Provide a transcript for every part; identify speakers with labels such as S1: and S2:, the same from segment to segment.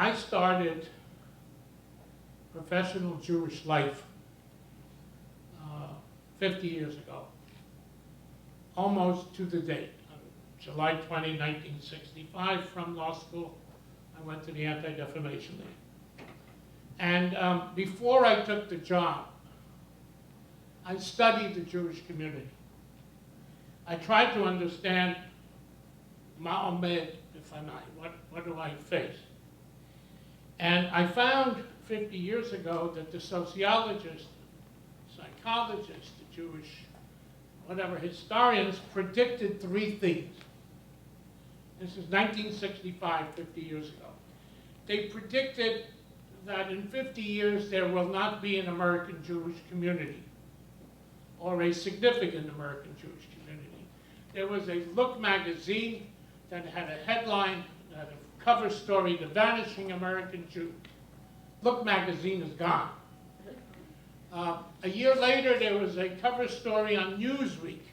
S1: I started professional Jewish life 50 years ago, almost to the date. On July 20, 1965, from law school, I went to the Anti-Defamation League. And before I took the job, I studied the Jewish community. I tried to understand Ma'omed, if I might, what do I face? And I found 50 years ago that the sociologists, psychologists, the Jewish, whatever, historians predicted three things. This is 1965, 50 years ago. They predicted that in 50 years there will not be an American Jewish community, or a significant American Jewish community. There was a Look magazine that had a headline, a cover story, The Vanishing American Jew. Look magazine is gone. A year later, there was a cover story on Newsweek,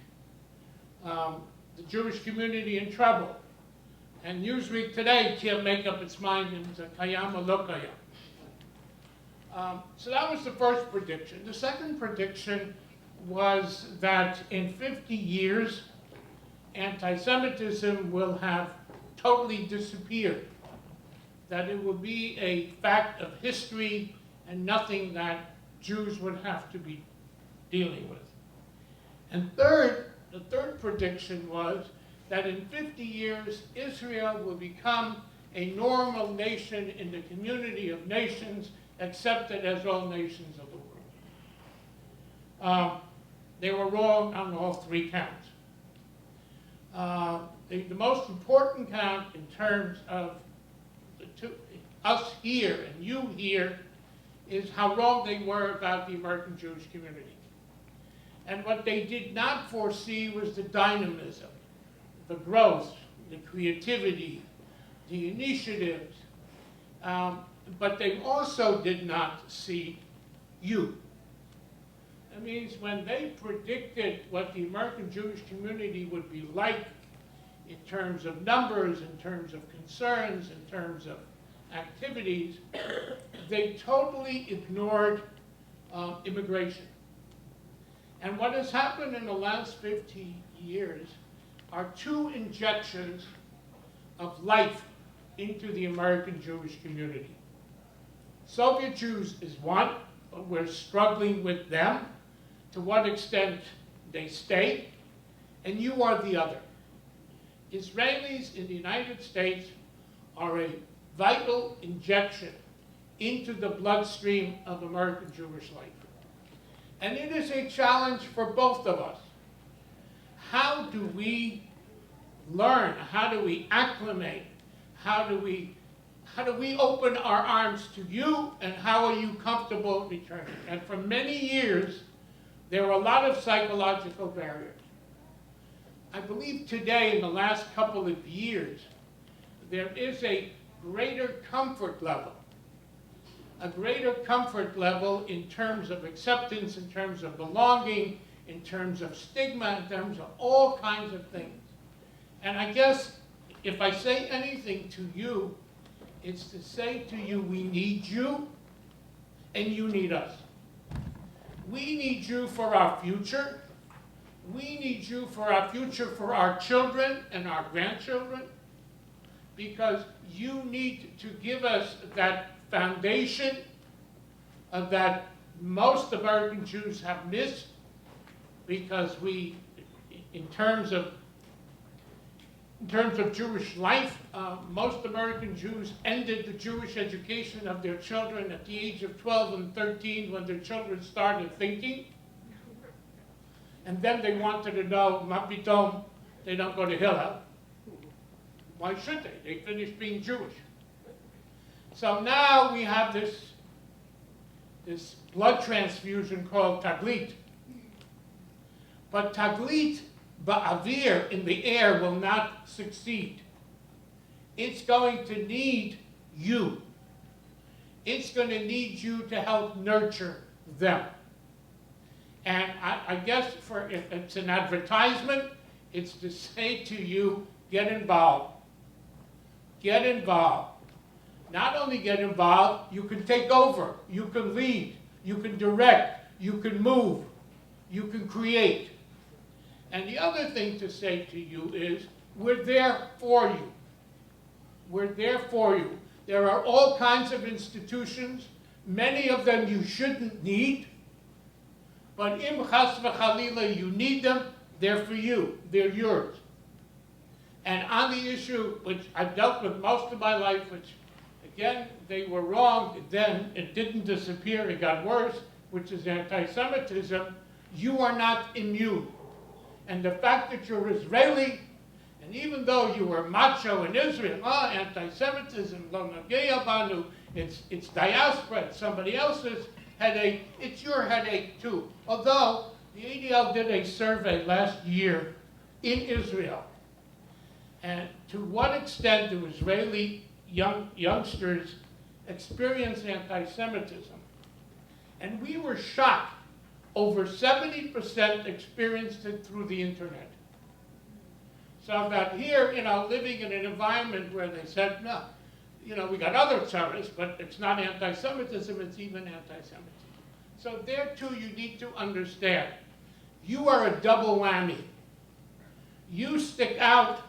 S1: the Jewish community in trouble. And Newsweek today can't make up its mind in Kayam or Lo Kayam. So that was the first prediction. The second prediction was that in 50 years, anti-Semitism will have totally disappeared, that it will be a fact of history and nothing that Jews would have to be dealing with. And third, the third prediction was that in 50 years, Israel will become a normal nation in the community of nations, accepted as all nations of the world. They were wrong on all three counts. The most important count in terms of us here and you here is how wrong they were about the American Jewish community. And what they did not foresee was the dynamism, the growth, the creativity, the initiatives, but they also did not see you. That means when they predicted what the American Jewish community would be like in terms of numbers, in terms of concerns, in terms of activities, they totally ignored immigration. And what has happened in the last 50 years are two injections of life into the American Jewish community. Soviet Jews is one, but we're struggling with them, to what extent they stay, and you are the other. Israelis in the United States are a vital injection into the bloodstream of American Jewish life. And it is a challenge for both of us. How do we learn? How do we acclimate? How do we open our arms to you, and how are you comfortable returning? And for many years, there were a lot of psychological barriers. I believe today, in the last couple of years, there is a greater comfort level in terms of acceptance, in terms of belonging, in terms of stigma, in terms of all kinds of things. And I guess if I say anything to you, it's to say to you, we need you, and you need us. We need you for our future. We need you for our future, for our children and our grandchildren, because you need to give us that foundation that most American Jews have missed, because we, in terms of Jewish life, most American Jews ended the Jewish education of their children at the age of 12 and 13 when their children started thinking. And then they wanted to know, ma pitom, they don't go to Hillel. Why should they? They finished being Jewish. So now we have this blood transfusion called taglit. But taglit ba'avir, in the air, will not succeed. It's going to need you. It's going to need you to help nurture them. And I guess if it's an advertisement, it's to say to you, get involved. Get involved. not only get involved, you can take over, you can lead, you can direct, you can move, you can create. And the other thing to say to you is, we're there for you. We're there for you. There are all kinds of institutions, many of them you shouldn't need, but im chas v'chalila you need them, they're for you, they're yours. And on the issue, which I've dealt with most of my life, which again, they were wrong then, it didn't disappear, it got worse, which is anti-Semitism, you are not immune. And the fact that you're Israeli, and even though you were macho in Israel, anti-Semitism, lo nageya banu, it's diaspora, it's somebody else's headache, it's your headache too. Although, the ADL did a survey last year in Israel. And to what extent do Israeli youngsters experience anti-Semitism? And we were shocked. Over 70% experienced it through the internet. So that here, living in an environment where they said, no, we got other terrorists, but it's not anti-Semitism, it's even anti-Semitism. So there too, you need to understand, you are a double whammy. You stick out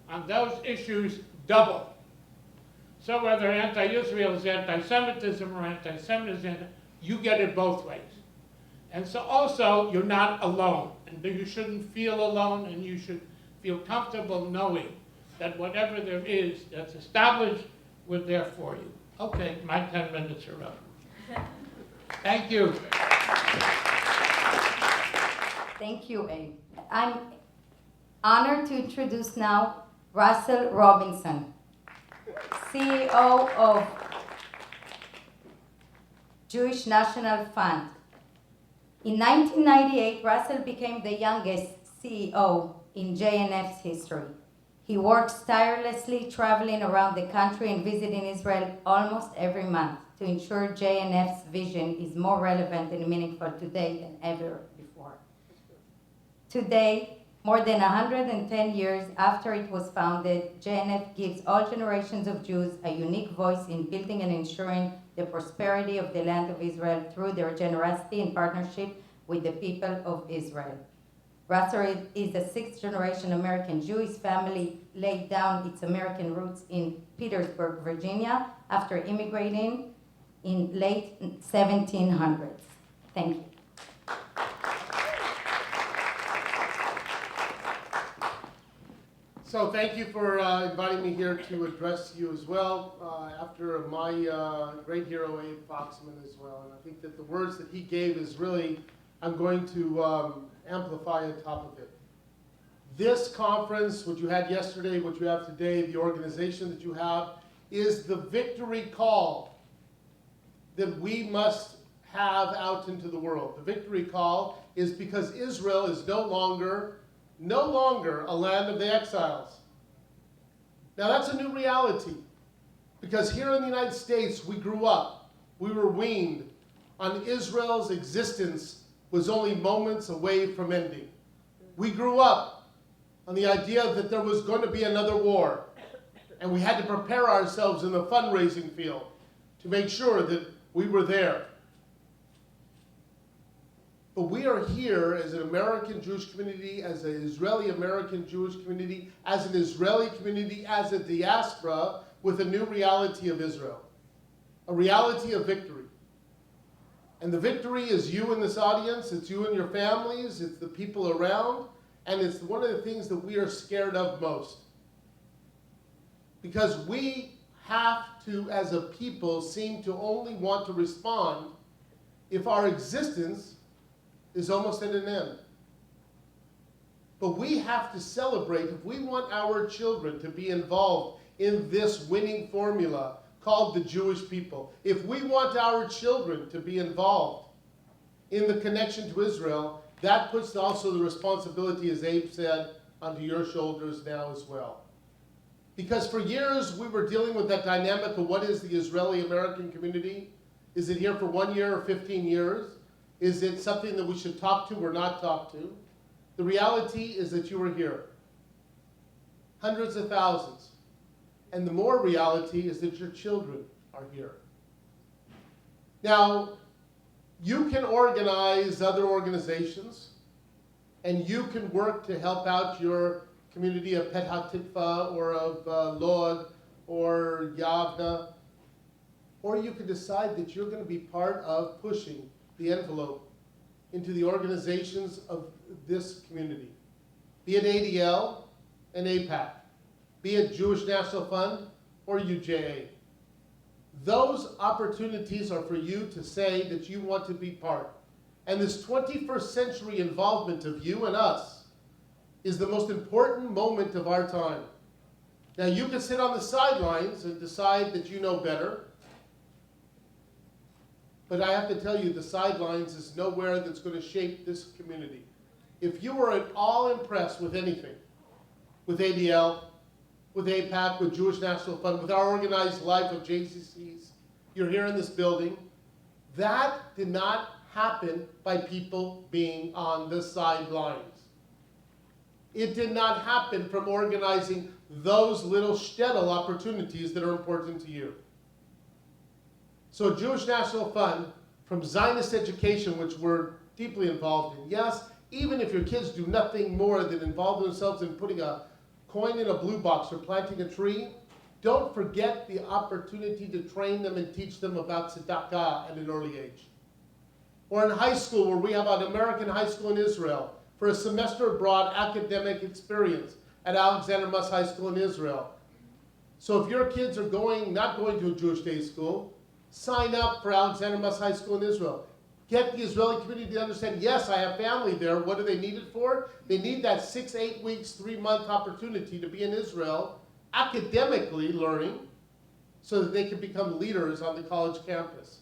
S1: on those issues double. So whether anti-Israel is anti-Semitism or anti-Semitism, you get it both ways. And so also, you're not alone. And you shouldn't feel alone, and you should feel comfortable knowing that whatever there is that's established, we're there for you. Okay, my 10 minutes are up. Thank you.
S2: Thank you, Abe. I'm honored to introduce now Russell Robinson, CEO of Jewish National Fund. In 1998, Russell became the youngest CEO in JNF's history. He works tirelessly, traveling around the country and visiting Israel almost every month to ensure JNF's vision is more relevant and meaningful today than ever before. Today, more than 110 years after it was founded, JNF gives all generations of Jews a unique voice in building and ensuring the prosperity of the land of Israel through their generosity and partnership with the people of Israel. Russell is a sixth-generation American Jewish family laid down its American roots in Petersburg, Virginia, after immigrating in late 1700s. Thank you.
S3: So thank you for inviting me here to address you as well, after my great hero, Abe Foxman, as well. And I think that the words that he gave is really, I'm going to amplify on top of it. This conference, what you had yesterday, what you have today, the organization that you have, is the victory call that we must have out into the world. The victory call is because Israel is no longer a land of the exiles. Now that's a new reality, because here in the United States we grew up, we were weaned on Israel's existence was only moments away from ending. We grew up on the idea that there was going to be another war, and we had to prepare ourselves in the fundraising field to make sure that we were there. But we are here as an American Jewish community, as an Israeli-American Jewish community, as an Israeli community, as a diaspora, with a new reality of Israel, a reality of victory. And the victory is you in this audience, it's you and your families, it's the people around, and it's one of the things that we are scared of most. Because we have to, as a people, seem to only want to respond if our existence is almost at an end. But we have to celebrate if we want our children to be involved in this winning formula called the Jewish people. If we want our children to be involved in the connection to Israel, that puts also the responsibility, as Abe said, onto your shoulders now as well. Because for years we were dealing with that dynamic of what is the Israeli-American community? Is it here for 1 year or 15 years? Is it something that we should talk to or not talk to? The reality is that you are here. Hundreds of thousands. And the more reality is that your children are here. Now, you can organize other organizations, and you can work to help out your community of Petah Tikva or of Lod or Yavna, or you can decide that you're going to be part of pushing the envelope into the organizations of this community, be it ADL and APAC, be it Jewish National Fund or UJA. Those opportunities are for you to say that you want to be part. And this 21st century involvement of you and us is the most important moment of our time. Now, you can sit on the sidelines and decide that you know better, but I have to tell you, the sidelines is nowhere that's going to shape this community. If you are at all impressed with anything, with ADL, with APAC, with Jewish National Fund, with our organized life of JCCs, you're here in this building, that did not happen by people being on the sidelines. It did not happen from organizing those little shtetl opportunities that are important to you. So Jewish National Fund, from Zionist education, which we're deeply involved in, yes, even if your kids do nothing more than involve themselves in putting a coin in a blue box or planting a tree, don't forget the opportunity to train them and teach them about tzedakah at an early age. Or in high school, where we have an American high school in Israel, for a semester abroad academic experience at Alexander Muss High School in Israel. So if your kids are not going to a Jewish day school, sign up for Alexander Muss High School in Israel. Get the Israeli community to understand, yes, I have family there. What do they need it for? They need that 6, 8 weeks, 3-month opportunity to be in Israel, academically learning, so that they can become leaders on the college campus.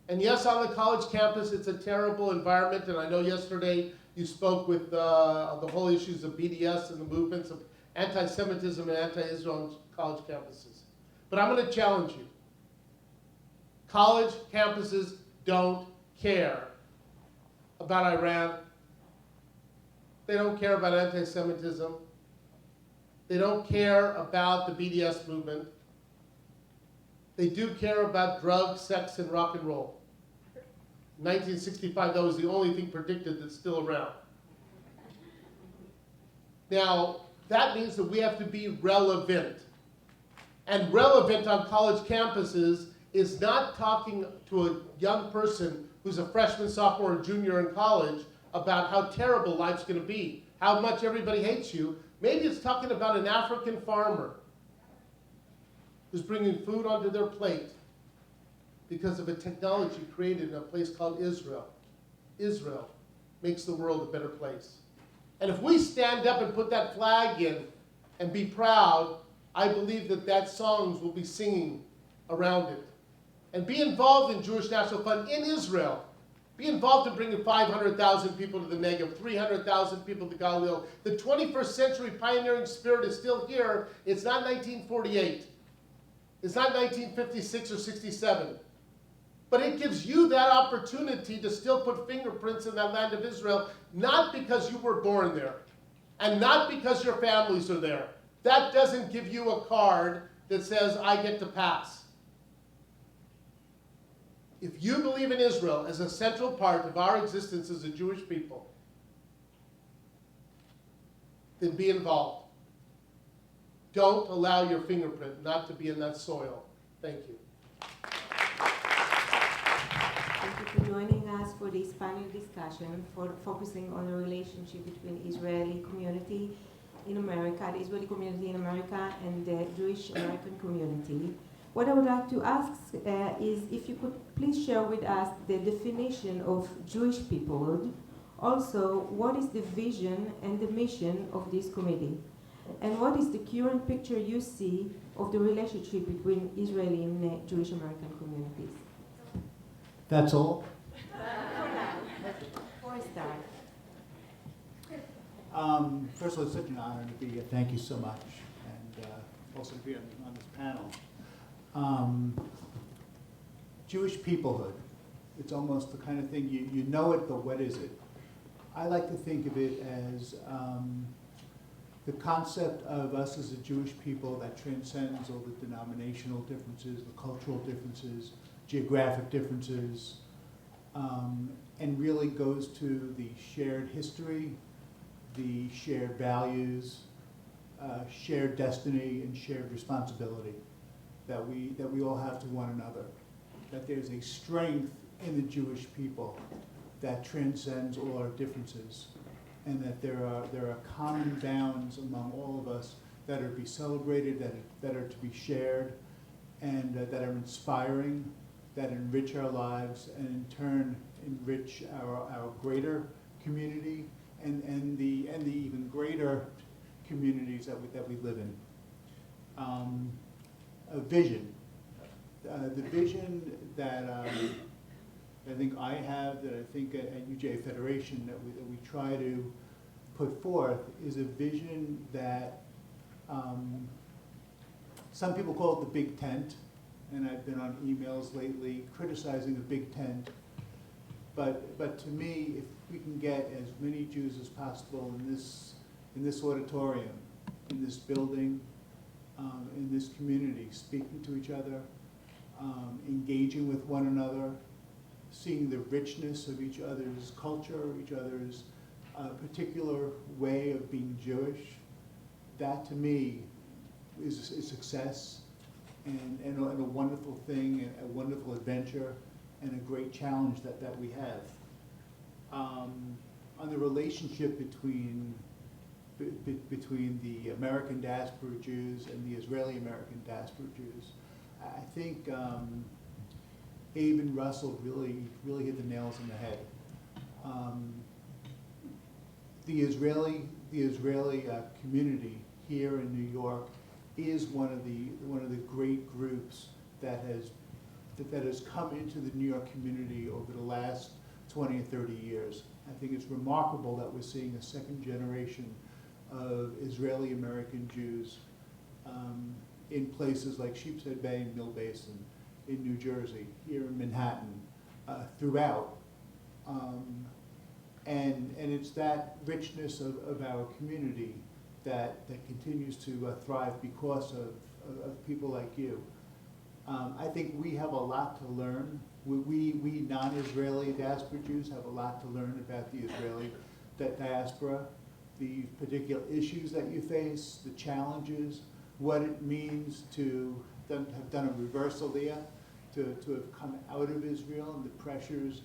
S3: And yes, on the college campus, it's a terrible environment, and I know yesterday you spoke with the whole issues of BDS and the movements of anti-Semitism and anti-Israel on college campuses. But I'm going to challenge you. College campuses don't care about Iran. They don't care about anti-Semitism. They don't care about the BDS movement. They do care about drugs, sex, and rock and roll. In 1965, that was the only thing predicted that's still around. Now, that means that we have to be relevant. And relevant on college campuses is not talking to a young person who's a freshman, sophomore, or junior in college about how terrible life's going to be, how much everybody hates you. Maybe it's talking about an African farmer who's bringing food onto their plate because of a technology created in a place called Israel. Israel makes the world a better place. And if we stand up and put that flag in and be proud, I believe that songs will be singing around it. And be involved in Jewish National Fund in Israel. Be involved in bringing 500,000 people to the Negev, 300,000 people to Galilee. The 21st century pioneering spirit is still here. It's not 1948. It's not 1956 or 67. But it gives you that opportunity to still put fingerprints in that land of Israel, not because you were born there, and not because your families are there. That doesn't give you a card that says, I get to pass. If you believe in Israel as a central part of our existence as a Jewish people, then be involved. Don't allow your fingerprint not to be in that soil. Thank you.
S4: Thank you for joining us for this panel discussion for focusing on the relationship between Israeli community in America, the Israeli community in America, and the Jewish American community. What I would like to ask is if you could please share with us the definition of Jewish peoplehood. Also, what is the vision and the mission of this committee? And what is the current picture you see of the relationship between Israeli and Jewish American communities?
S5: That's all?
S4: For a start.
S5: First of all, it's such an honor to be here. Thank you so much. And also to be on this panel. Jewish peoplehood. It's almost the kind of thing, you know it, but what is it? I like to think of it as the concept of us as a Jewish people that transcends all the denominational differences, the cultural differences, geographic differences, and really goes to the shared history, the shared values, shared destiny, and shared responsibility that we all have to one another. That there's a strength in the Jewish people that transcends all our differences, and that there are common bounds among all of us that are to be celebrated, that are to be shared, and that are inspiring, that enrich our lives, and in turn enrich our greater community and the even greater communities that we live in. A vision. The vision that I think I have, that I think at UJ Federation that we try to put forth, is a vision that some people call it the big tent, and I've been on emails lately criticizing the big tent. But to me, if we can get as many Jews as possible in this auditorium, in this building, in this community, speaking to each other, engaging with one another, seeing the richness of each other's culture, each other's particular way of being Jewish, that to me is a success and a wonderful thing, and a wonderful adventure, and a great challenge that we have. On the relationship between the American diaspora Jews and the Israeli American diaspora Jews, I think Abe and Russell really hit the nails on the head. The Israeli community here in New York is one of the great groups that has come into the New York community over the last 20 or 30 years. I think it's remarkable that we're seeing a second generation of Israeli American Jews in places like Sheepshead Bay and Mill Basin, in New Jersey, here in Manhattan, throughout. And it's that richness of our community that continues to thrive because of people like you. I think we have a lot to learn. We non-Israeli diaspora Jews have a lot to learn about the Israeli diaspora, the particular issues that you face, the challenges, what it means to have done a reversal there, to have come out of Israel, and the pressures,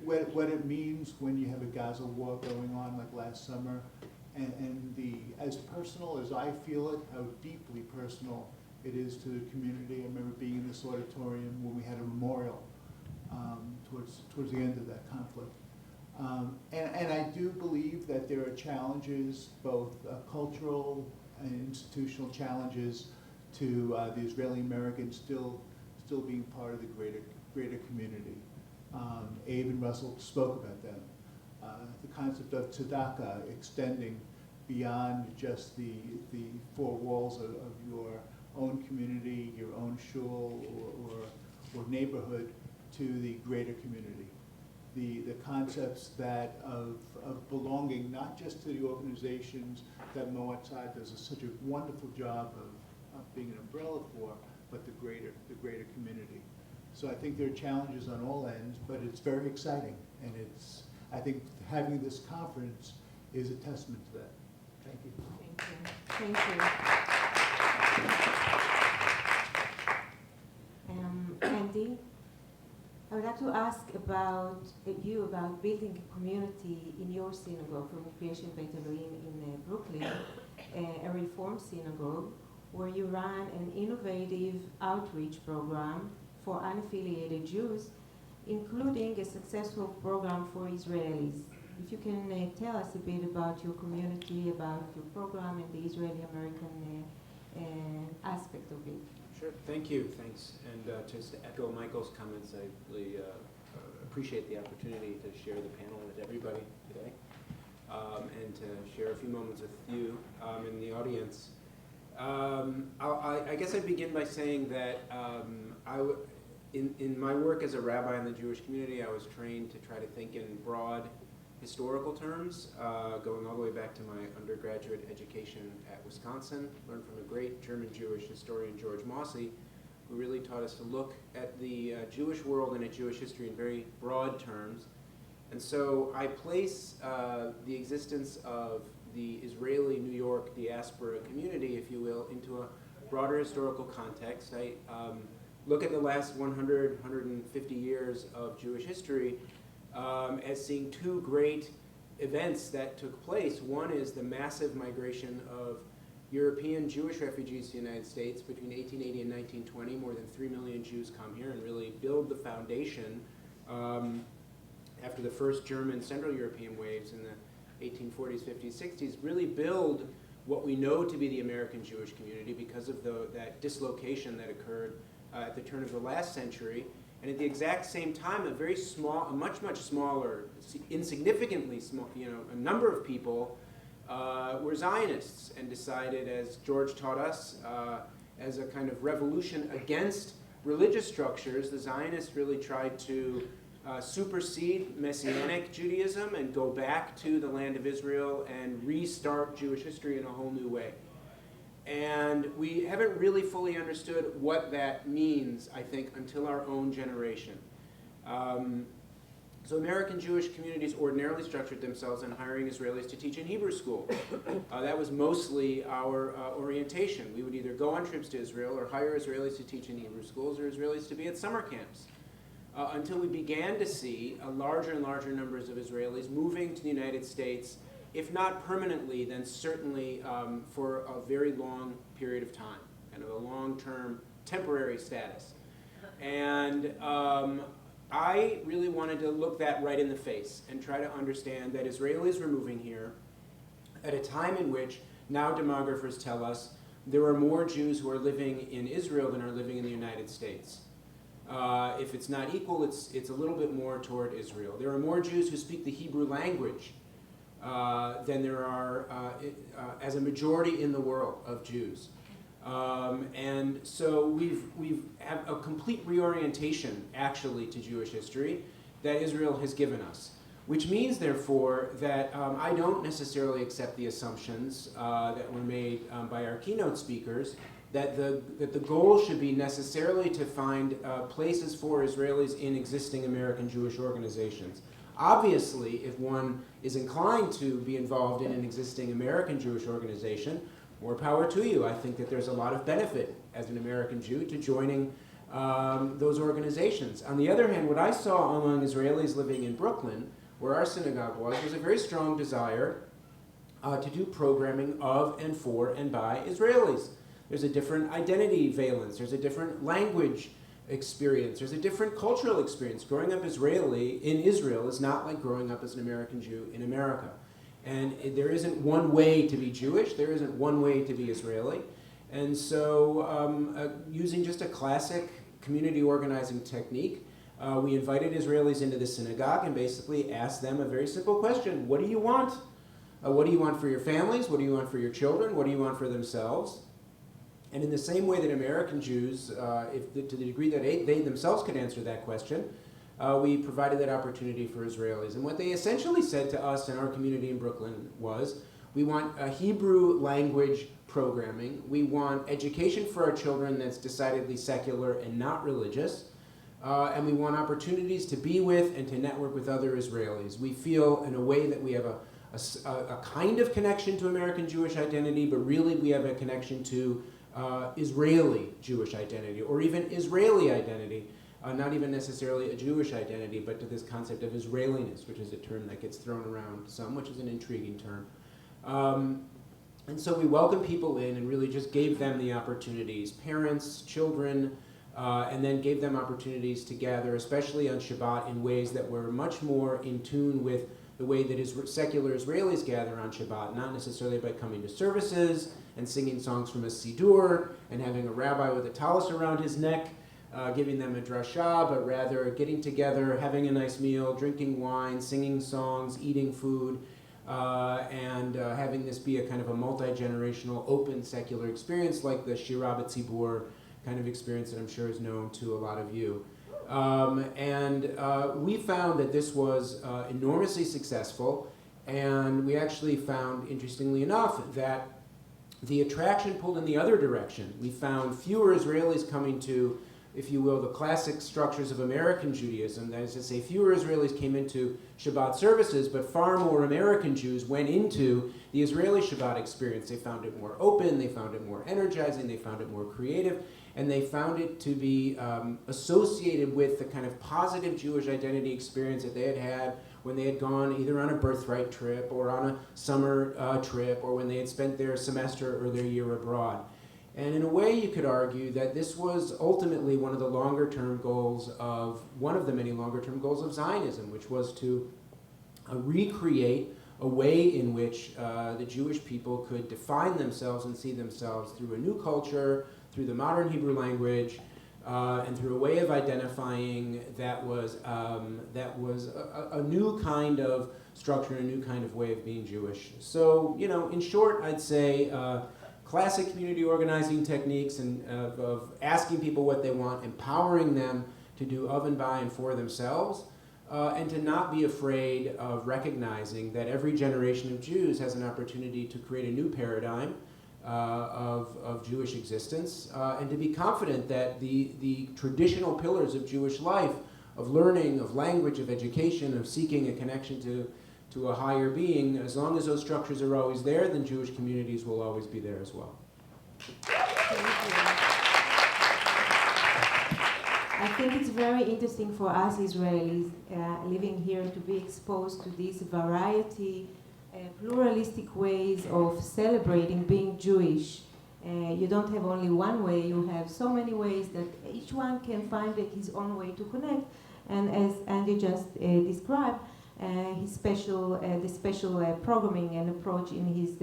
S5: what it means when you have a Gaza war going on like last summer, and as personal as I feel it, how deeply personal it is to the community. I remember being in this auditorium when we had a memorial towards the end of that conflict. And I do believe that there are challenges, both cultural and institutional challenges, to the Israeli Americans still being part of the greater community. Abe and Russell spoke about them. The concept of tzedakah extending beyond just the four walls of your own community, your own shul or neighborhood, to the greater community. The concepts of belonging, not just to the organizations that Moat Tzad does such a wonderful job of being an umbrella for, but the greater community. So I think there are challenges on all ends, but it's very exciting, and I think having this conference is a testament to that. Thank you.
S4: Thank you. Andy, I would like to ask about building a community in your synagogue, from Creation Beit Elohim in Brooklyn, a Reform synagogue, where you run an innovative outreach program for unaffiliated Jews, including a successful program for Israelis. If you can tell us a bit about your community, about your program, and the Israeli-American aspect of it.
S6: Sure, thank you, thanks. And just to echo Michael's comments, I really appreciate the opportunity to share the panel with everybody today, and to share a few moments with you in the audience. I guess I'd begin by saying that in my work as a rabbi in the Jewish community, I was trained to try to think in broad historical terms, going all the way back to my undergraduate education at Wisconsin. Learned from a great German Jewish historian, George Mossy, who really taught us to look at the Jewish world and at Jewish history in very broad terms. And so I place the existence of the Israeli New York diaspora community, if you will, into a broader historical context. I look at the last 100, 150 years of Jewish history as seeing two great events that took place. One is the massive migration of European Jewish refugees to the United States between 1880 and 1920. More than 3 million Jews come here and really build the foundation after the first German Central European waves in the 1840s, 50s, 60s, really build what we know to be the American Jewish community because of that dislocation that occurred at the turn of the last century. And at the exact same time, a very small, a much, much smaller, insignificantly small, a number of people were Zionists and decided, as George taught us, as a kind of revolution against religious structures, the Zionists really tried to supersede Messianic Judaism and go back to the land of Israel and restart Jewish history in a whole new way. And we haven't really fully understood what that means, I think, until our own generation. So American Jewish communities ordinarily structured themselves on hiring Israelis to teach in Hebrew school. That was mostly our orientation. We would either go on trips to Israel or hire Israelis to teach in Hebrew schools or Israelis to be at summer camps. Until we began to see a larger and larger numbers of Israelis moving to the United States, if not permanently, then certainly for a very long period of time, kind of a long-term temporary status. And I really wanted to look that right in the face and try to understand that Israelis were moving here at a time in which now demographers tell us there are more Jews who are living in Israel than are living in the United States. If it's not equal, it's a little bit more toward Israel. There are more Jews who speak the Hebrew language than there are as a majority in the world of Jews. And so we've had a complete reorientation, actually, to Jewish history that Israel has given us, which means, therefore, that I don't necessarily accept the assumptions that were made by our keynote speakers that the goal should be necessarily to find places for Israelis in existing American Jewish organizations. Obviously, if one is inclined to be involved in an existing American Jewish organization, more power to you. I think that there's a lot of benefit as an American Jew to joining those organizations. On the other hand, what I saw among Israelis living in Brooklyn, where our synagogue was a very strong desire to do programming of and for and by Israelis. There's a different identity valence. There's a different language experience. There's a different cultural experience. Growing up Israeli in Israel is not like growing up as an American Jew in America. And there isn't one way to be Jewish. There isn't one way to be Israeli. And so using just a classic community organizing technique, we invited Israelis into the synagogue and basically asked them a very simple question. What do you want? What do you want for your families? What do you want for your children? What do you want for themselves? And in the same way that American Jews, to the degree that they themselves could answer that question, we provided that opportunity for Israelis. And what they essentially said to us in our community in Brooklyn was, we want a Hebrew language programming. We want education for our children that's decidedly secular and not religious. And we want opportunities to be with and to network with other Israelis. We feel in a way that we have a kind of connection to American Jewish identity, but really we have a connection to Israeli Jewish identity, or even Israeli identity, not even necessarily a Jewish identity, but to this concept of Israeliness, which is a term that gets thrown around some, which is an intriguing term. And so we welcomed people in and really just gave them the opportunities, parents, children, and then gave them opportunities to gather, especially on Shabbat, in ways that were much more in tune with the way that secular Israelis gather on Shabbat, not necessarily by coming to services and singing songs from a Siddur and having a rabbi with a tallis around his neck, giving them a drasha, but rather getting together, having a nice meal, drinking wine, singing songs, eating food, and having this be a kind of a multi-generational, open, secular experience like the Shira B'Tzibur kind of experience that I'm sure is known to a lot of you. We found that this was enormously successful, and we actually found, interestingly enough, that the attraction pulled in the other direction. We found fewer Israelis coming to, if you will, the classic structures of American Judaism. That is to say, fewer Israelis came into Shabbat services, but far more American Jews went into the Israeli Shabbat experience. They found it more open, they found it more energizing, they found it more creative, and they found it to be associated with the kind of positive Jewish identity experience that they had had when they had gone either on a birthright trip or on a summer trip, or when they had spent their semester or their year abroad. And in a way, you could argue that this was ultimately one of the longer-term goals of, one of the many longer-term goals of Zionism, which was to recreate a way in which the Jewish people could define themselves and see themselves through a new culture, through the modern Hebrew language, and through a way of identifying that was a new kind of structure, a new kind of way of being Jewish. So, you know, in short, I'd say classic community organizing techniques and of asking people what they want, empowering them to do of and by and for themselves, and to not be afraid of recognizing that every generation of Jews has an opportunity to create a new paradigm of Jewish existence, and to be confident that the traditional pillars of Jewish life, of learning, of language, of education, of seeking a connection to a higher being, as long as those structures are always there, then Jewish communities will always be there as well.
S4: I think it's very interesting for us Israelis living here to be exposed to this variety, pluralistic ways of celebrating being Jewish. You don't have only one way, you have so many ways that each one can find his own way to connect. And as Andy just described, the special programming and approach in his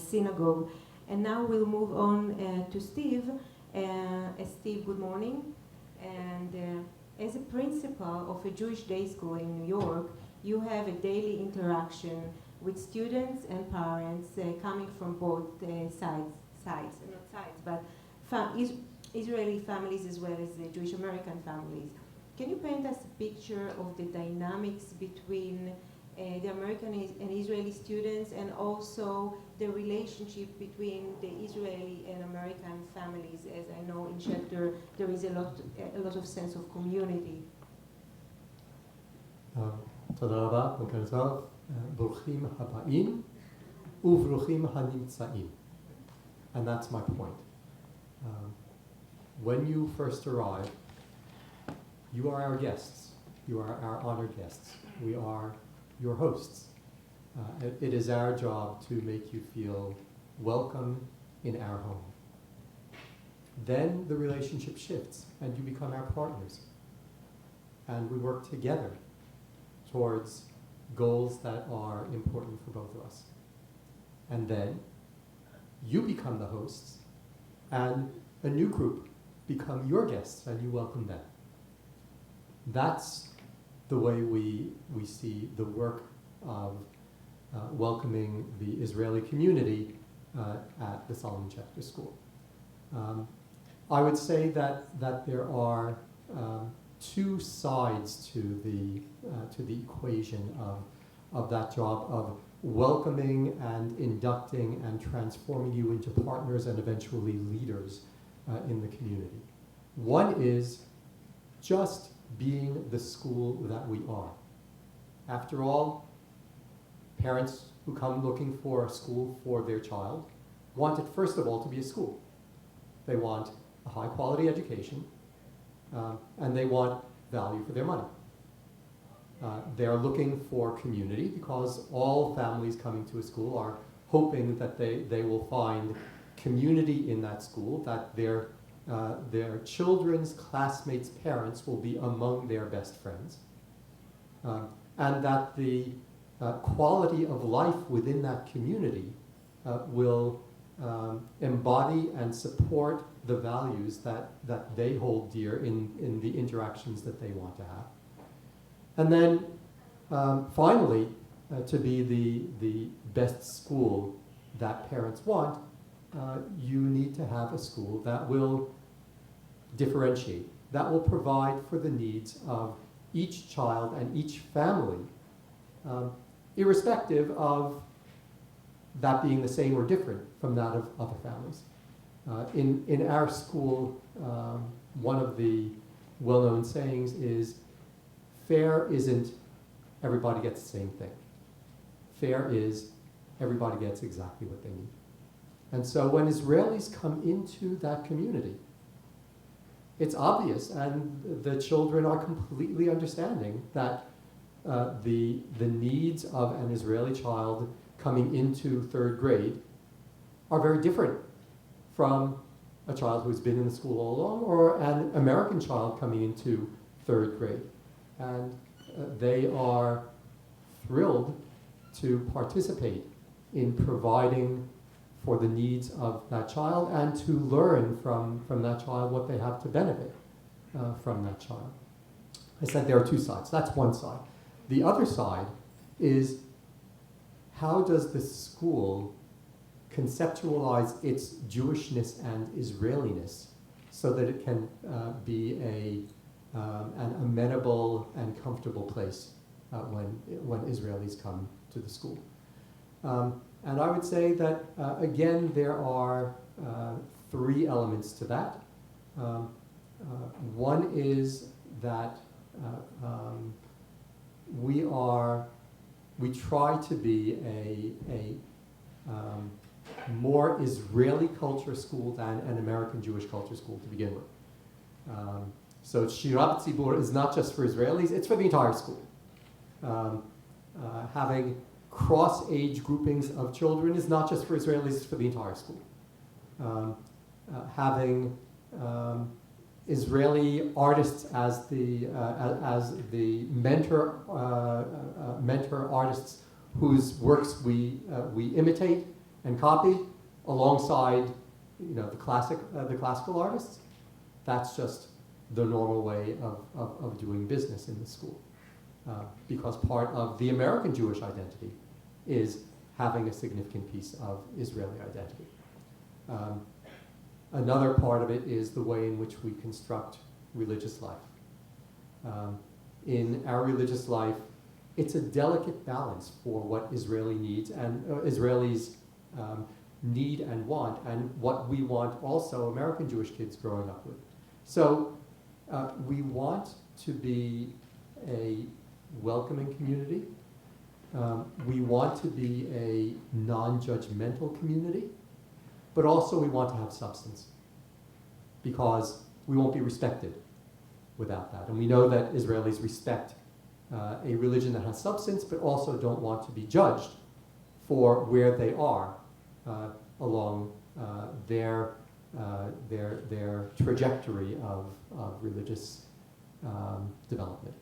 S4: synagogue. And now we'll move on to Steve. Steve, good morning. And as a principal of a Jewish day school in New York, you have a daily interaction with students and parents coming from both Israeli families as well as the Jewish American families. Can you paint us a picture of the dynamics between the American and Israeli students, and also the relationship between the Israeli and American families? As I know in Schechter there is a lot of sense of community.
S7: תודה רבה, בוקר טוב, ברוכים הבאים וברוכים הנמצאים. And that's my point. When you first arrive, you are our guests. You are our honored guests. We are your hosts. It is our job to make you feel welcome in our home. Then the relationship shifts and you become our partners. And we work together towards goals that are important for both of us. And then you become the hosts and a new group become your guests and you welcome them. That's the way we see the work of welcoming the Israeli community at the Solomon Schechter School. I would say that there are two sides to the equation of that job of welcoming and inducting and transforming you into partners and eventually leaders in the community. One is just being the school that we are. After all, parents who come looking for a school for their child want it, first of all, to be a school. They want a high quality education, and they want value for their money. They're looking for community because all families coming to a school are hoping that they will find community in that school, that their children's classmates' parents will be among their best friends, and that the quality of life within that community will embody and support the values that they hold dear in the interactions that they want to have. And then finally, to be the best school that parents want, you need to have a school that will differentiate, that will provide for the needs of each child and each family, irrespective of that being the same or different from that of other families. In our school, one of the well-known sayings is, fair isn't everybody gets the same thing. Fair is everybody gets exactly what they need. And so when Israelis come into that community, it's obvious, and the children are completely understanding that the needs of an Israeli child coming into third grade are very different from a child who's been in the school all along, or an American child coming into third grade. And they are thrilled to participate in providing for the needs of that child and to learn from that child what they have to benefit from that child. I said there are two sides. That's one side. The other side is, how does the school conceptualize its Jewishness and Israeliness so that it can be an amenable and comfortable place when Israelis come to the school. And I would say that, again, there are three elements to that. One is that we try to be a more Israeli culture school than an American Jewish culture school to begin with. So Shirat Tzibur is not just for Israelis, it's for the entire school. Having cross-age groupings of children is not just for Israelis, it's for the entire school. Having Israeli artists as the mentor artists whose works we imitate and copy, alongside the classical artists. That's just the normal way of doing business in the school, because part of the American Jewish identity is having a significant piece of Israeli identity. Another part of it is the way in which we construct religious life. In our religious life, it's a delicate balance for what Israeli needs and Israelis need and want, and what we want also American Jewish kids growing up with. So we want to be a welcoming community. We want to be a non-judgmental community, but also we want to have substance, because we won't be respected without that. And we know that Israelis respect a religion that has substance, but also don't want to be judged for where they are along their trajectory of religious development.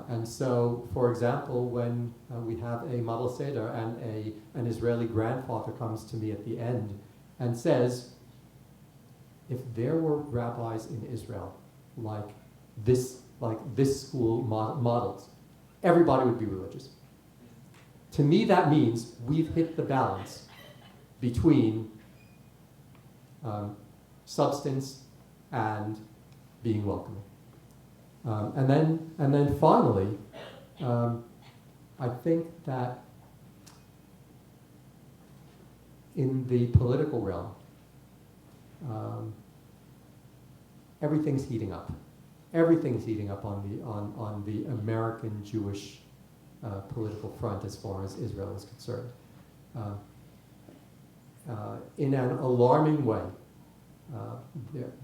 S7: And so, for example, when we have a model seder and an Israeli grandfather comes to me at the end and says, if there were rabbis in Israel like this school models, everybody would be religious. To me, that means we've hit the balance between substance and being welcoming. And then finally, I think that in the political realm, everything's heating up. Everything's heating up on the American Jewish political front as far as Israel is concerned. In an alarming way,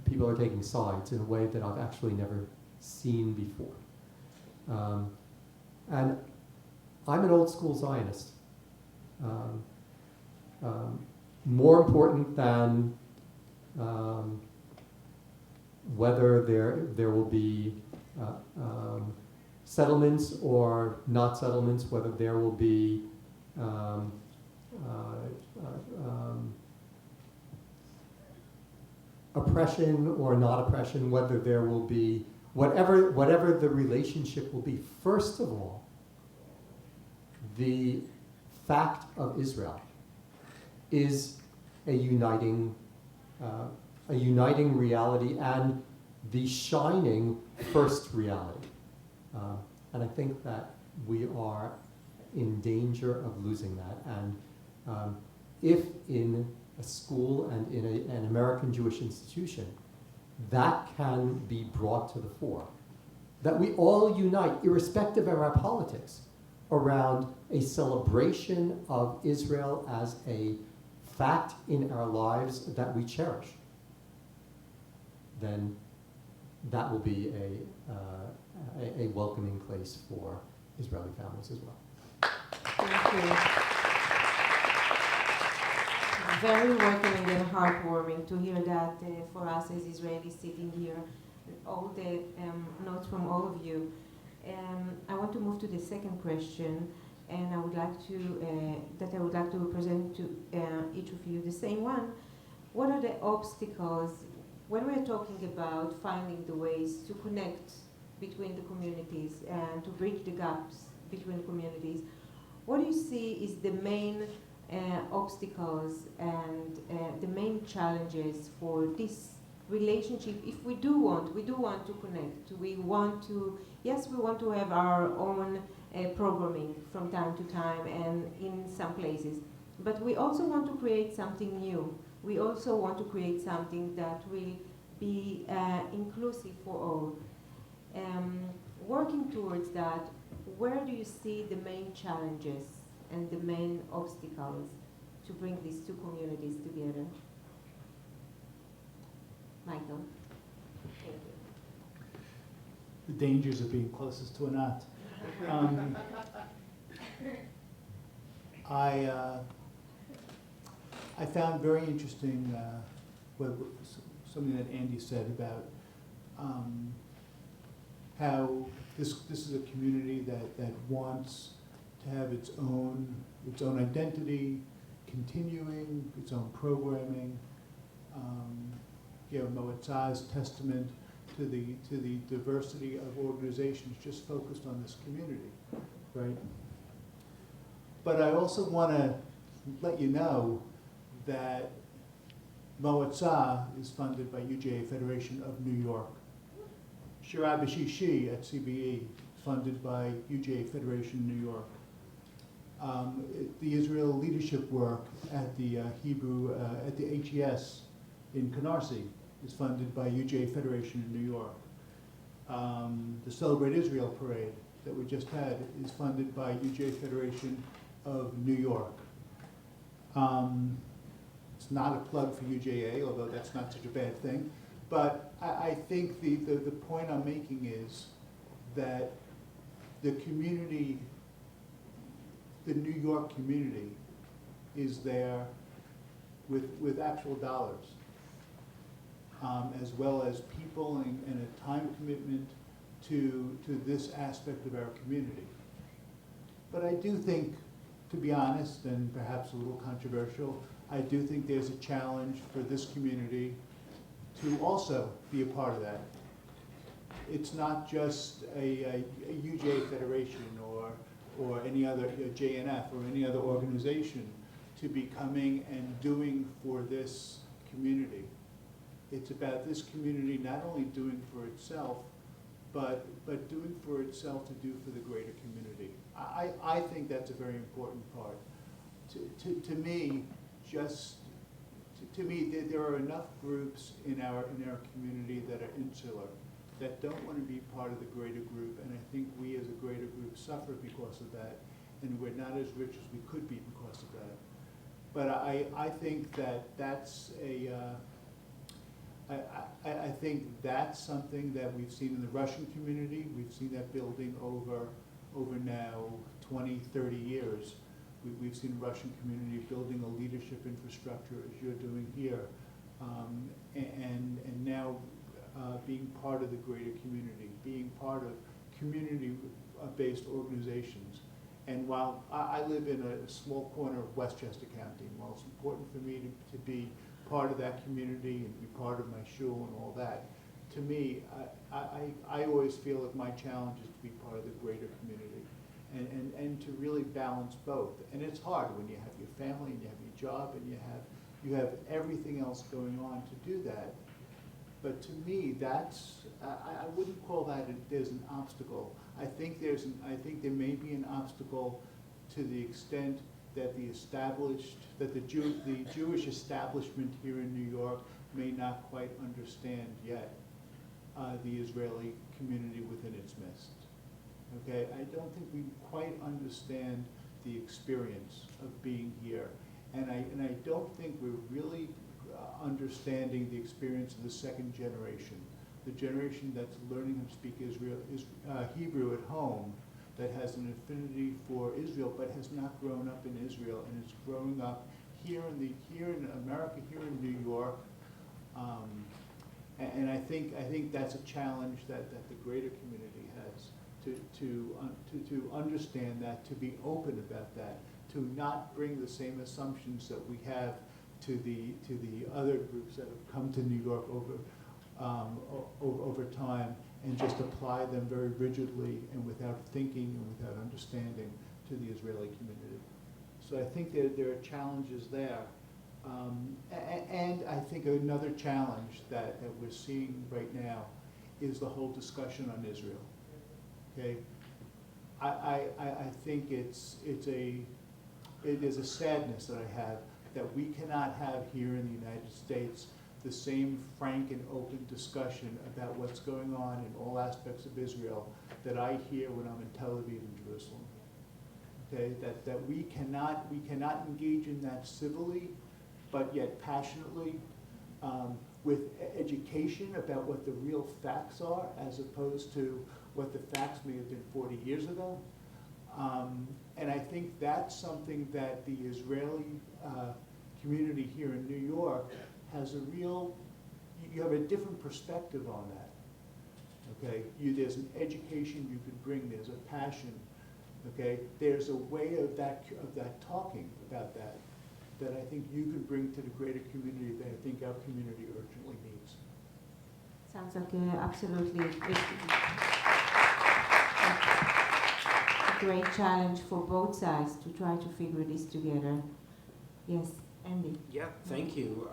S7: people are taking sides in a way that I've actually never seen before. And I'm an old school Zionist. More important than whether there will be settlements or not settlements, whether there will be oppression or not oppression, whether there will be whatever the relationship will be. First of all, the fact of Israel is a uniting reality, and the shining first reality. And I think that we are in danger of losing that. And if in a school and in an American Jewish institution, that can be brought to the fore, that we all unite, irrespective of our politics, around a celebration of Israel as a fact in our lives that we cherish, then that will be a welcoming place for Israeli families as well.
S4: Thank you. Very welcoming and heartwarming to hear that for us as Israelis sitting here, all the notes from all of you. I want to move to the second question, and I would like to present to each of you the same one. What are the obstacles when we're talking about finding the ways to connect between the communities and to bridge the gaps between communities? What do you see is the main obstacles and the main challenges for this relationship? If we do want to connect, we want to have our own programming from time to time and in some places, but we also want to create something new. We also want to create something that will be inclusive for all. Working towards that, where do you see the main challenges and the main obstacles to bring these two communities together? Michael. Thank you.
S5: The dangers of being closest to a knot. I found very interesting something that Andy said about how this is a community that wants to have its own identity, continuing its own programming. Moetzah's testament to the diversity of organizations just focused on this community, right? But I also want to let you know that Moetzah is funded by UJA Federation of New York. Shira B'Shishi at CBE, funded by UJA Federation New York. The Israel leadership work at the Hebrew, at the HES in Canarsie is funded by UJA Federation in New York. The Celebrate Israel parade that we just had is funded by UJA Federation of New York. It's not a plug for UJA, although that's not such a bad thing. But I think the point I'm making is that the community, the New York community, is there with actual dollars, as well as people and a time commitment to this aspect of our community. But I do think, to be honest, and perhaps a little controversial, I do think there's a challenge for this community to also be a part of that. It's not just a UJA Federation or any other JNF or any other organization to be coming and doing for this community. It's about this community not only doing for itself, but doing for itself to do for the greater community. I think that's a very important part. To me, there are enough groups in our community that are insular, that don't want to be part of the greater group, and I think we as a greater group suffer because of that, and we're not as rich as we could be because of that. But I think that's I think that's something that we've seen in the Russian community. We've seen that building over now 20, 30 years. We've seen the Russian community building a leadership infrastructure as you're doing here, and now being part of the greater community, being part of community-based organizations. And while I live in a small corner of Westchester County, while it's important for me to be part of that community and be part of my shul and all that, to me, I always feel that my challenge is to be part of the greater community and to really balance both. And it's hard when you have your family and you have your job and you have everything else going on to do that. But to me, that's, I wouldn't call that there's an obstacle. I think there may be an obstacle to the extent that the Jewish establishment here in New York may not quite understand yet the Israeli community within its midst. Okay, I don't think we quite understand the experience of being here, and I don't think we're really understanding the experience of the second generation, the generation that's learning how to speak Hebrew at home, that has an affinity for Israel, but has not grown up in Israel and is growing up here in America, here in New York, and I think that's a challenge that the greater community has to understand that, to be open about that, to not bring the same assumptions that we have to the other groups that have come to New York over time, and just apply them very rigidly and without thinking and without understanding to the Israeli community. So I think there are challenges there. And I think another challenge that we're seeing right now is the whole discussion on Israel. Okay, I think it is a sadness that I have that we cannot have here in the United States the same frank and open discussion about what's going on in all aspects of Israel that I hear when I'm in Tel Aviv and Jerusalem. Okay, that we cannot engage in that civilly, but yet passionately, with education about what the real facts are, as opposed to what the facts may have been 40 years ago. And I think that's something that the Israeli community here in New York has you have a different perspective on that. Okay, there's an education you could bring, there's a passion. Okay, there's a way of that talking about that I think you could bring to the greater community that I think our community urgently needs.
S4: Sounds like absolutely a great challenge for both sides to try to figure this together. Yes, Andy.
S6: Yeah, thank you.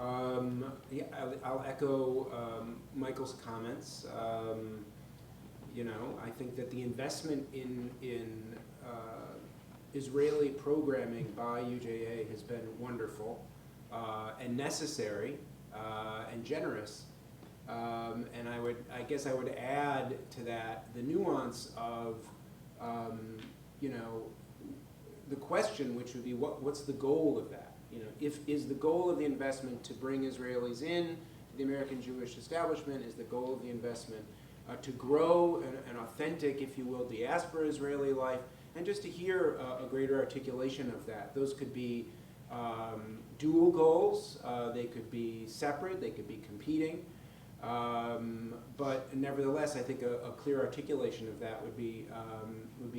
S6: Yeah, I'll echo Michael's comments. I think that the investment in Israeli programming by UJA has been wonderful and necessary and generous. And I guess I would add to that the nuance of, the question, which would be what's the goal of that? Is the goal of the investment to bring Israelis in to the American Jewish establishment? Is the goal of the investment to grow an authentic, if you will, diaspora Israeli life? And just to hear a greater articulation of that. Those could be dual goals. They could be separate. They could be competing. But nevertheless, I think a clear articulation of that would be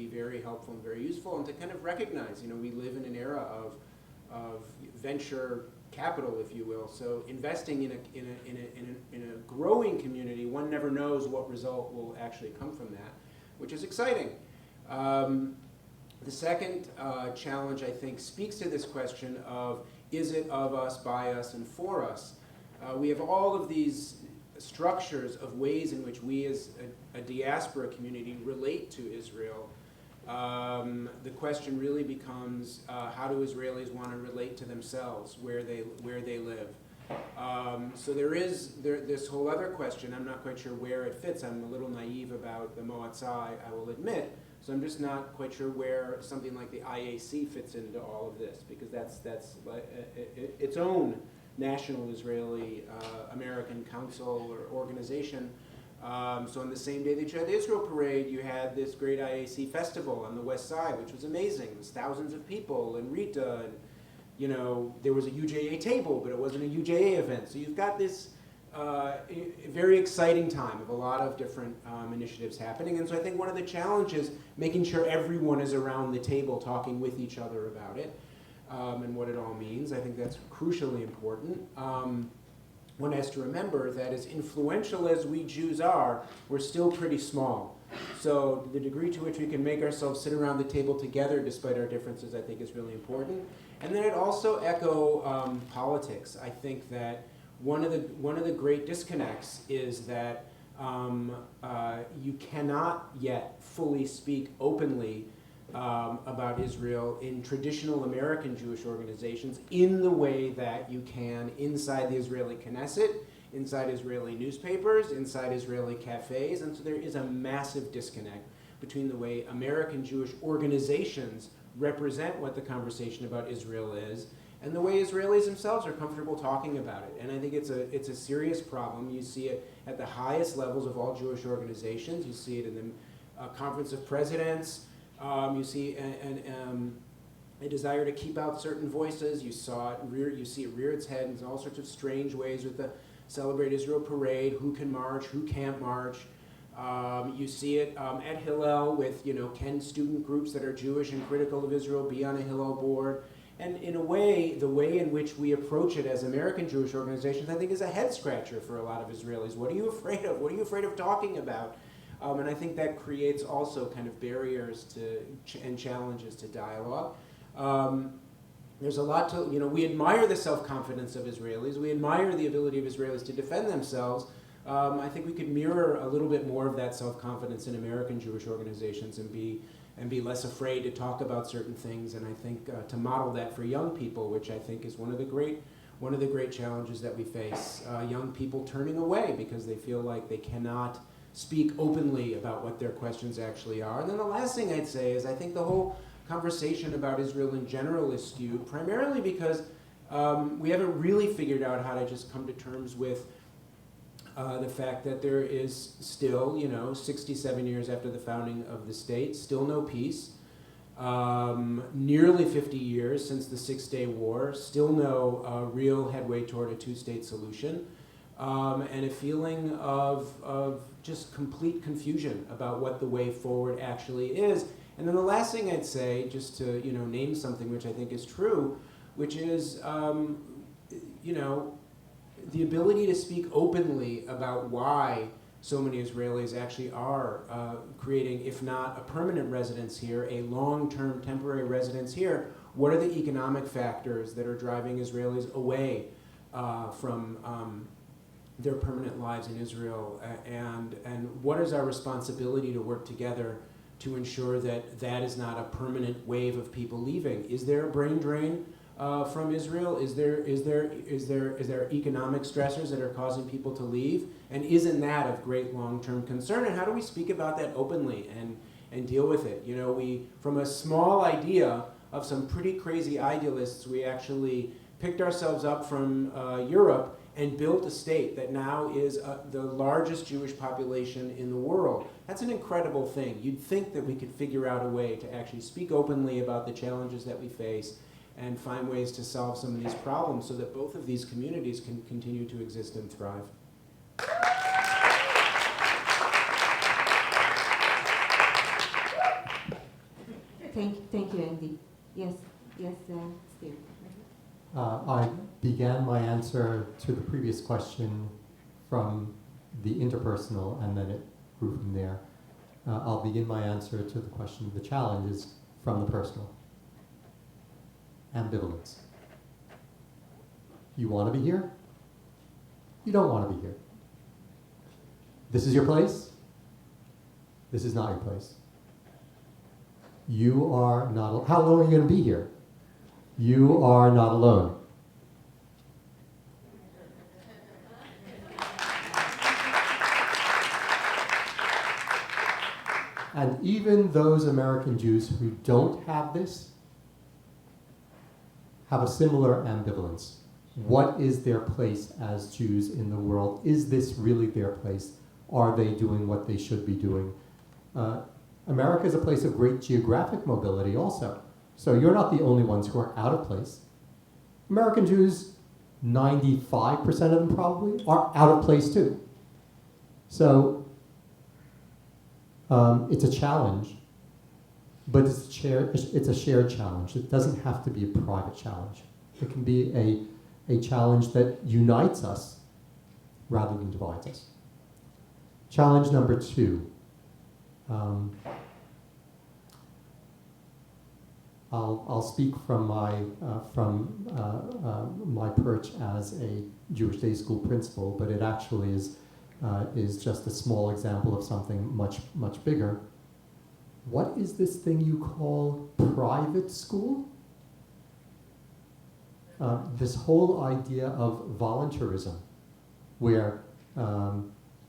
S6: very helpful and very useful. And to kind of recognize, we live in an era of venture capital, if you will. So investing in a growing community, one never knows what result will actually come from that, which is exciting. The second challenge, I think, speaks to this question of, is it of us, by us, and for us? We have all of these structures of ways in which we as a diaspora community relate to Israel. The question really becomes, how do Israelis want to relate to themselves, where they live? So there is this whole other question. I'm not quite sure where it fits. I'm a little naive about the Moatzah, I will admit. So I'm just not quite sure where something like the IAC fits into all of this, because that's its own national Israeli American council or organization. So on the same day that you had the Israel Parade, you had this great IAC festival on the West Side, which was amazing. It was thousands of people, and Rita, and there was a UJA table, but it wasn't a UJA event. So you've got this very exciting time of a lot of different initiatives happening. And so I think one of the challenges, making sure everyone is around the table talking with each other about it and what it all means. I think that's crucially important. One has to remember that as influential as we Jews are, we're still pretty small. So the degree to which we can make ourselves sit around the table together despite our differences, I think is really important. And then I'd also echo politics. I think that one of the great disconnects is that you cannot yet fully speak openly about Israel in traditional American Jewish organizations in the way that you can inside the Israeli Knesset, inside Israeli newspapers, inside Israeli cafes, and so there is a massive disconnect between the way American Jewish organizations represent what the conversation about Israel is and the way Israelis themselves are comfortable talking about it. And I think it's a serious problem. You see it at the highest levels of all Jewish organizations. You see it in the Conference of Presidents. You see a desire to keep out certain voices. You see it rear its head in all sorts of strange ways with the Celebrate Israel parade, who can march, who can't march. You see it at Hillel with, can student groups that are Jewish and critical of Israel be on a Hillel board? And in a way, the way in which we approach it as American Jewish organizations, I think, is a head scratcher for a lot of Israelis. What are you afraid of? What are you afraid of talking about? And I think that creates also kind of barriers and challenges to dialogue. There's a lot to, we admire the self-confidence of Israelis. We admire the ability of Israelis to defend themselves. I think we could mirror a little bit more of that self-confidence in American Jewish organizations and be less afraid to talk about certain things. And I think to model that for young people, which I think is one of the great challenges that we face. Young people turning away because they feel like they cannot speak openly about what their questions actually are. And then the last thing I'd say is I think the whole conversation about Israel in general is skewed, primarily because we haven't really figured out how to just come to terms with the fact that there is still, 67 years after the founding of the state, still no peace. Nearly 50 years since the Six-Day War, still no real headway toward a two-state solution, and a feeling of just complete confusion about what the way forward actually is. And then the last thing I'd say, just to name something which I think is true, which is the ability to speak openly about why so many Israelis actually are creating, if not a permanent residence here, a long-term temporary residence here. What are the economic factors that are driving Israelis away from their permanent lives in Israel? And what is our responsibility to work together to ensure that that is not a permanent wave of people leaving? Is there a brain drain from Israel? Is there economic stressors that are causing people to leave? And isn't that of great long-term concern? And how do we speak about that openly and deal with it? We, from a small idea of some pretty crazy idealists, we actually picked ourselves up from Europe and built a state that now is the largest Jewish population in the world. That's an incredible thing. You'd think that we could figure out a way to actually speak openly about the challenges that we face and find ways to solve some of these problems so that both of these communities can continue to exist and thrive.
S4: Thank you, Andy. Yes, Steve.
S7: I began my answer to the previous question from the interpersonal, and then it grew from there. I'll begin my answer to the question of the challenges from the personal. Ambivalence. You want to be here? You don't want to be here. This is your place? This is not your place. You are not, how long are you going to be here? You are not alone. And even those American Jews who don't have this have a similar ambivalence. What is their place as Jews in the world? Is this really their place? Are they doing what they should be doing? America is a place of great geographic mobility also. So you're not the only ones who are out of place. American Jews, 95% of them probably, are out of place too. So it's a challenge, but it's a shared challenge. It doesn't have to be a private challenge. It can be a challenge that unites us rather than divides us. Challenge number 2. I'll speak from my perch as a Jewish day school principal, but it actually is just a small example of something much bigger. What is this thing you call private school? This whole idea of voluntarism, where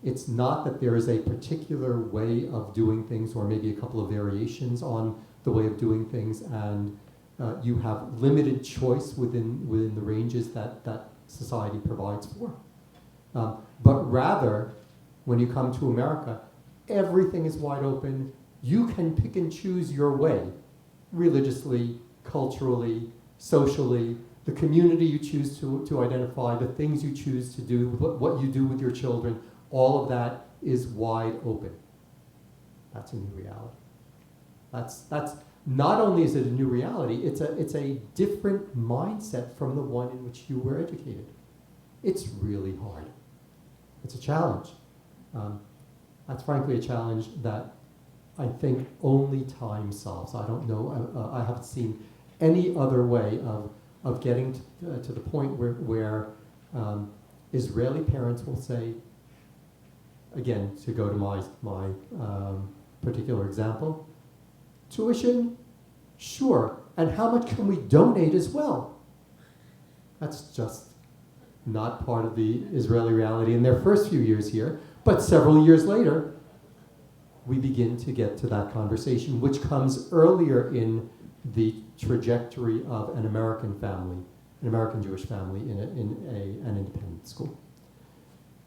S7: it's not that there is a particular way of doing things or maybe a couple of variations on the way of doing things, and you have limited choice within the ranges that society provides for. But rather, when you come to America, everything is wide open. You can pick and choose your way, religiously, culturally, socially, the community you choose to identify, the things you choose to do, what you do with your children, all of that is wide open. That's a new reality. That's not only is it a new reality, it's a different mindset from the one in which you were educated. It's really hard. It's a challenge. That's frankly a challenge that I think only time solves. I don't know, I haven't seen any other way of getting to the point where Israeli parents will say, again, to go to my particular example, tuition, sure, and how much can we donate as well? That's just not part of the Israeli reality in their first few years here, but several years later, we begin to get to that conversation, which comes earlier in the trajectory of an American family, an American Jewish family in an independent school.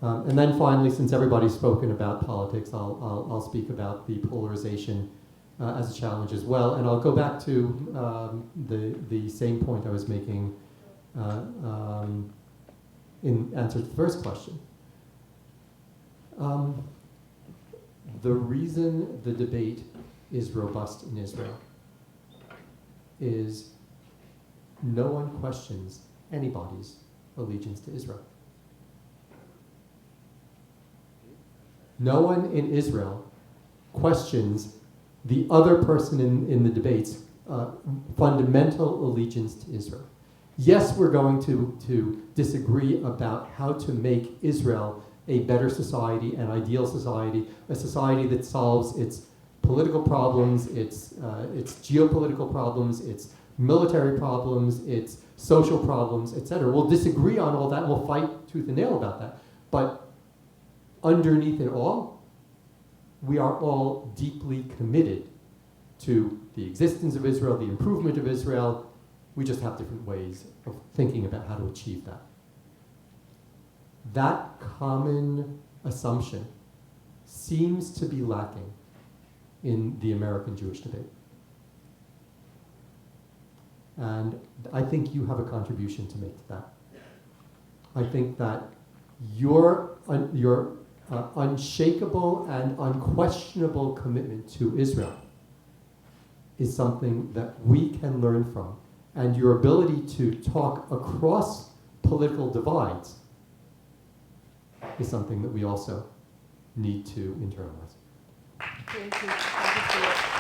S7: And then finally, since everybody's spoken about politics, I'll speak about the polarization as a challenge as well. And I'll go back to the same point I was making in answer to the first question. The reason the debate is robust in Israel is no one questions anybody's allegiance to Israel. No one in Israel questions the other person in the debate's fundamental allegiance to Israel. Yes, we're going to disagree about how to make Israel a better society, an ideal society, a society that solves its political problems, its geopolitical problems, its military problems, its social problems, etc. We'll disagree on all that. We'll fight tooth and nail about that. But underneath it all, we are all deeply committed to the existence of Israel, the improvement of Israel. We just have different ways of thinking about how to achieve that. That common assumption seems to be lacking in the American Jewish debate. And I think you have a contribution to make to that. I think that your unshakable and unquestionable commitment to Israel is something that we can learn from. And your ability to talk across political divides is something that we also need to internalize.
S4: Thank you. Thank you.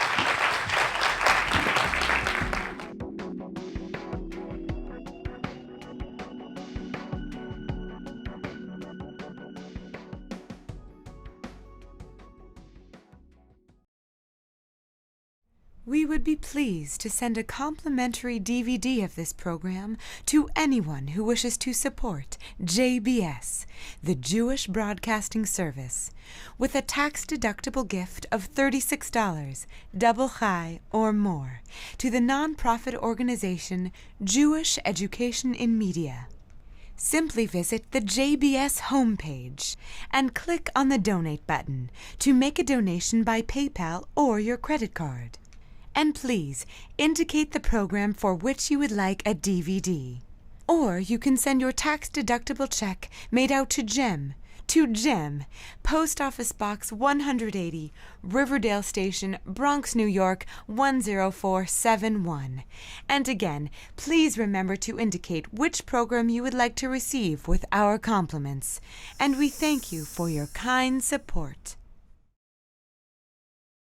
S8: We would be pleased to send a complimentary DVD of this program to anyone who wishes to support JBS, the Jewish Broadcasting Service, with a tax-deductible gift of $36, double chai or more, to the nonprofit organization Jewish Education in Media. Simply visit the JBS homepage and click on the Donate button to make a donation by PayPal or your credit card. And please indicate the program for which you would like a DVD. Or you can send your tax-deductible check made out to Jem, Post Office Box 180, Riverdale Station, Bronx, New York 10471. And again, please remember to indicate which program you would like to receive with our compliments. And we thank you for your kind support.